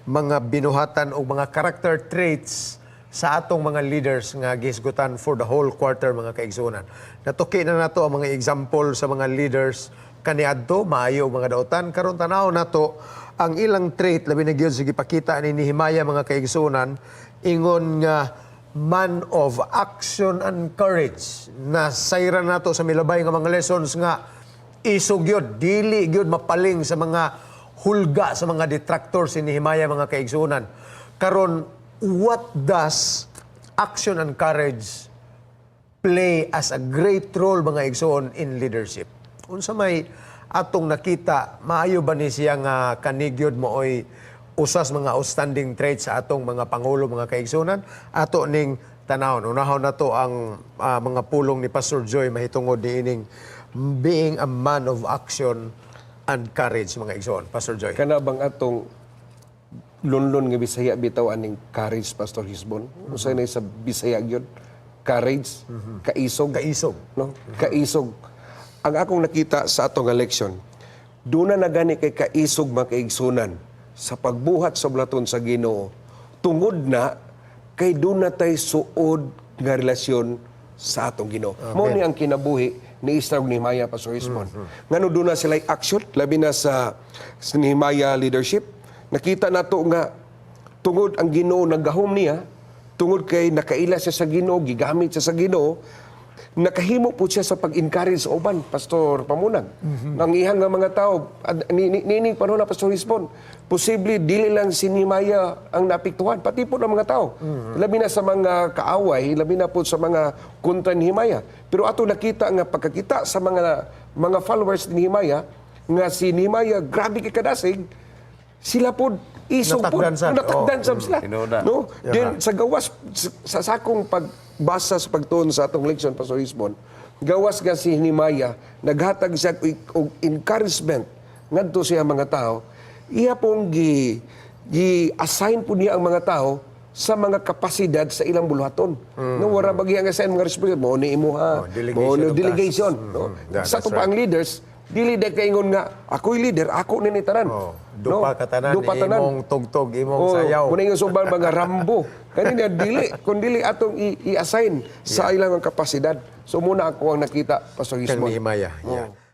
mga binuhatan o mga character traits sa atong mga leaders nga gisgutan for the whole quarter, mga kaigsunan. Natuki na nato ang mga example sa mga leaders kaniadto, maayo mga dautan. Karon tanaw nato ang ilang trait labi na gyud sige pakita ni Nehemiah, mga kaigsunan, ingon nga man of action and courage. Nasayran nato sa milabay nga mga lessons nga isog yun, dili yun mapaling sa mga hulga sa mga detractors si Nehemiah, mga kaigsunan. Karon, what does action and courage play as a great role, mga igsoon, in leadership? Unsa may atong nakita, maayo ba ni siya nga kanigyod mo oy usas mga outstanding traits sa atong mga pangulo, mga kaigsunan? Ato ning tanawon. Unahon na to ang mga pulong ni Pastor Joy mahitungod diining being a man of action and courage, mga igsoon. Pastor Joy. Kana bang atong lunlon nga Bisaya bitaw aning courage, Pastor Hisbon? Usay na sa Bisaya gyud, courage, kaisog. Kaisog. No? Kaisog. Ang akong nakita sa atong election, doon na gani kay kaisog, mga kaigsunan sa pagbuhat sa blaton sa Ginoo. Tungod na kay doon na tay suod nga relasyon sa atong Ginoo. Mao ni ang kinabuhi ni Isra ug Nehemiah, Pastor Ismon. Ngano doon na sila action, labi na sa Nehemiah leadership. Nakita nato nga tungod ang Ginoo naggahom niya, tungod kay nakaila siya sa Ginoo, gigamit siya sa Ginoo, nakahimo po siya sa pag-encourage sa uban, Pastor Pamunag. Nang ihang nga mga tao, nining panahon na, Pastor Ismon, posible dili lang si Nehemiah ang naapektuhan, pati po ng mga tao. Labi na sa mga kaaway, labi na po sa mga kontra ni Nehemiah. Pero ato nakita nga pagkakita sa mga followers ni Nehemiah, nga si Nehemiah grabe kay kadasig, sila po isog po, natakdan sila. No? Then sa gawas, sa sakong pagbasa sa pagtuon sa atong leksyon, Pastor Ismon, gawas nga si Nehemiah, naghatag siya og encouragement ngadto siya mga tao. Iya pong gi-assign po niya ang mga tao sa mga kapasidad sa ilang buluhaton. No, wala bagay ang assign mga responsibilidad. Mo ni imuha, mo ni delegation. No? Sa to pa ang leaders, dili day kaingon nga, ako'y leader, ako ni tanan. Dupa katanan, imong tugtog, imong sayaw. Kung yung sumbang mga Rambo, kanina dili, kung dili atong i-assign sa ilang kapasidad. So muna ako ang nakita, Pastor Ismon. Nehemiah.